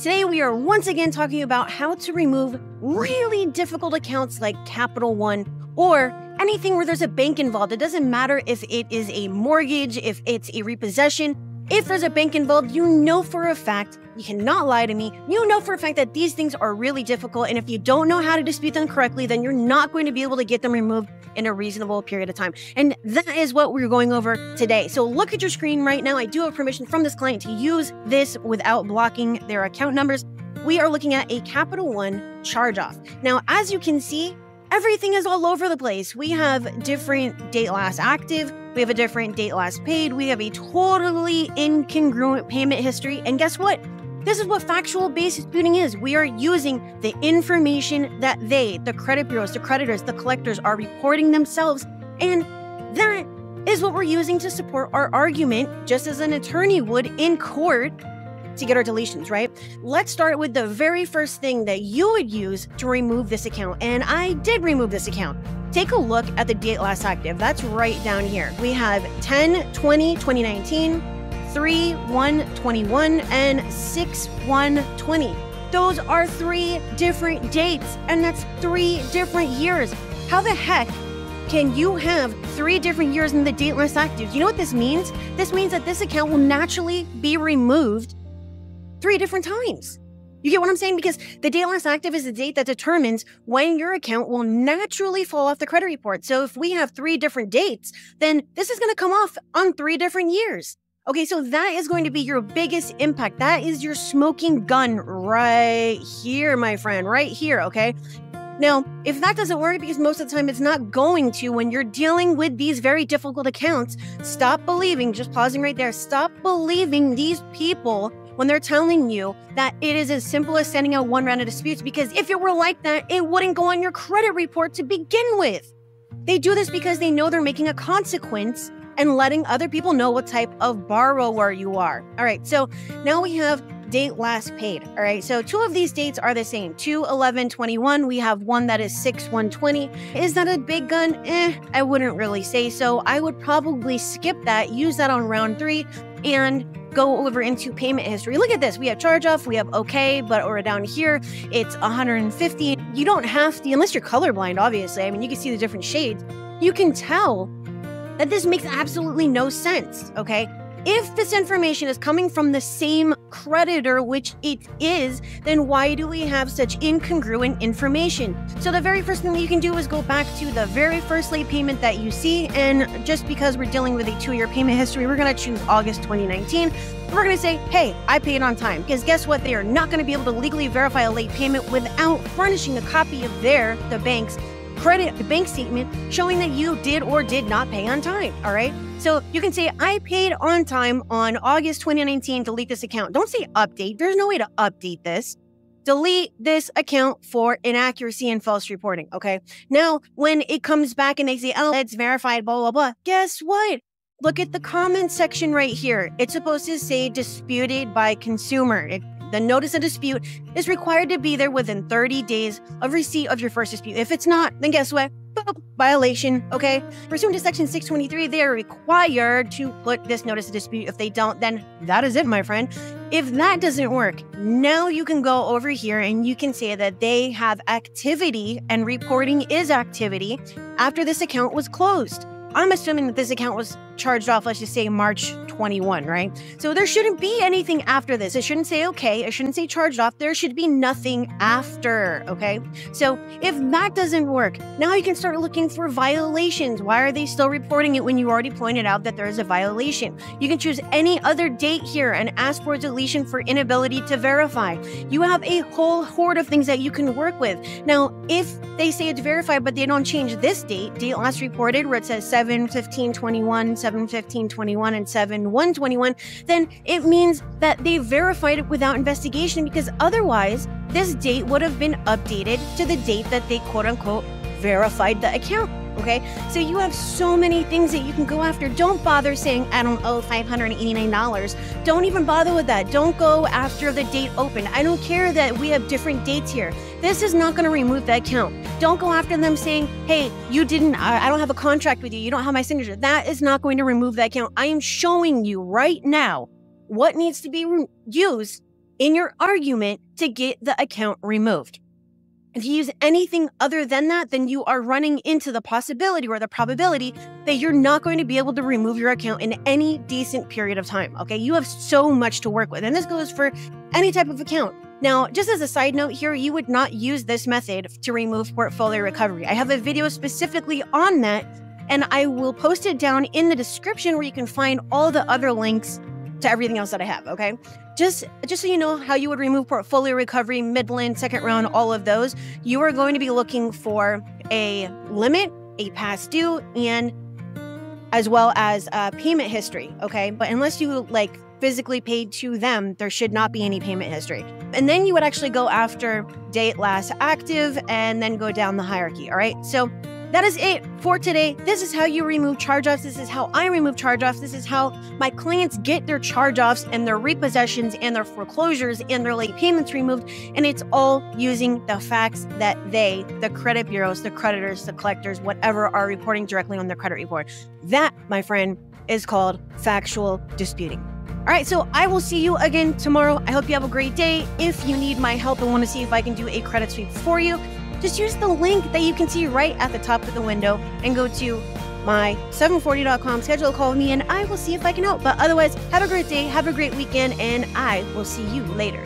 Today, we are once again talking about how to remove really difficult accounts like Capital One or anything where there's a bank involved. It doesn't matter if it is a mortgage, if it's a repossession. If there's a bank involved, you know for a fact, you cannot lie to me, you know for a fact that these things are really difficult, and if you don't know how to dispute them correctly, then you're not going to be able to get them removed in a reasonable period of time. And that is what we're going over today. So look at your screen right now. I do have permission from this client to use this without blocking their account numbers. We are looking at a Capital One charge-off. Now, as you can see, everything is all over the place. We have different date last active. We have a different date last paid. We have a totally incongruent payment history. And guess what? This is what factual-based disputing is. We are using the information that they, the credit bureaus, the creditors, the collectors are reporting themselves. And that is what we're using to support our argument, just as an attorney would in court to get our deletions, right? Let's start with the very first thing that you would use to remove this account. And I did remove this account. Take a look at the date last active. That's right down here. We have 10/20/2019, 3/1/21, and 6/1/20. Those are 3 different dates, and that's 3 different years. How the heck can you have 3 different years in the date last active? You know what this means? This means that this account will naturally be removed 3 different times. You get what I'm saying? Because the date last active is the date that determines when your account will naturally fall off the credit report. So if we have 3 different dates, then this is going to come off on 3 different years. Okay, so that is going to be your biggest impact. That is your smoking gun right here, my friend, right here, okay? Now, if that doesn't work, because most of the time it's not going to when you're dealing with these very difficult accounts, stop believing, just pausing right there, stop believing these people when they're telling you that it is as simple as sending out 1 round of disputes, because if it were like that, it wouldn't go on your credit report to begin with. They do this because they know they're making a consequence and letting other people know what type of borrower you are. All right, so now we have date last paid. All right, so 2 of these dates are the same. 2/11/21. We have one that is 6/1/20. Is that a big gun? I wouldn't really say so. I would probably skip that, use that on round 3, and go over into payment history. Look at this. We have charge off, we have okay, but or down here, it's 150. You don't have to, unless you're colorblind, obviously. I mean, you can see the different shades. You can tell that this makes absolutely no sense, okay? If this information is coming from the same creditor, which it is, then why do we have such incongruent information? So the very first thing that you can do is go back to the very first late payment that you see, and just because we're dealing with a 2-year payment history, we're gonna choose August 2019. We're gonna say, hey, I paid on time, because guess what? They are not gonna be able to legally verify a late payment without furnishing a copy of the bank's bank statement showing that you did or did not pay on time, all right? So you can say, I paid on time on August 2019, delete this account. Don't say update. There's no way to update this. Delete this account for inaccuracy and false reporting, okay? Now, when it comes back and they say, oh, it's verified, blah, blah, blah, guess what? Look at the comment section right here. It's supposed to say disputed by consumer. The notice of dispute is required to be there within 30 days of receipt of your first dispute. If it's not, then guess what? Boop, violation, okay? Pursuant to Section 623, they are required to put this notice of dispute. If they don't, then that is it, my friend. If that doesn't work, now you can go over here and you can say that they have activity and reporting is activity after this account was closed. I'm assuming that this account was charged off, let's just say March 21, right? So there shouldn't be anything after this. It shouldn't say okay, it shouldn't say charged off. There should be nothing after, okay? So if that doesn't work, now you can start looking for violations. Why are they still reporting it when you already pointed out that there is a violation? You can choose any other date here and ask for a deletion for inability to verify. You have a whole horde of things that you can work with. Now, if they say it's verified, but they don't change this date last reported, where it says 7/15/21, 7/15/21, and 7/1/21, then it means that they verified it without investigation, because otherwise this date would have been updated to the date that they quote unquote verified the account. Okay, so you have so many things that you can go after. Don't bother saying, I don't owe $589. Don't even bother with that. Don't go after the date open. I don't care that we have different dates here. This is not going to remove that account. Don't go after them saying, hey, you didn't, I don't have a contract with you. You don't have my signature. That is not going to remove that account. I am showing you right now what needs to be used in your argument to get the account removed. If you use anything other than that, then you are running into the possibility or the probability that you're not going to be able to remove your account in any decent period of time, okay? You have so much to work with, and this goes for any type of account. Now, just as a side note here, you would not use this method to remove portfolio recovery. I have a video specifically on that, and I will post it down in the description where you can find all the other links to everything else that I have, okay? Just so you know how you would remove portfolio recovery, Midland, second round, all of those, you are going to be looking for a limit, a past due, and as well as payment history, okay? But unless you like physically paid to them, there should not be any payment history. And then you would actually go after date last active and then go down the hierarchy, all right? So that is it for today. This is how you remove charge-offs. This is how I remove charge-offs. This is how my clients get their charge-offs and their repossessions and their foreclosures and their late payments removed. And it's all using the facts that they, the credit bureaus, the creditors, the collectors, whatever, are reporting directly on their credit report. That, my friend, is called factual disputing. All right, so I will see you again tomorrow. I hope you have a great day. If you need my help and want to see if I can do a credit sweep for you, just use the link that you can see right at the top of the window and go to my740.com, schedule a call with me, and I will see if I can help. But otherwise, have a great day, have a great weekend, and I will see you later.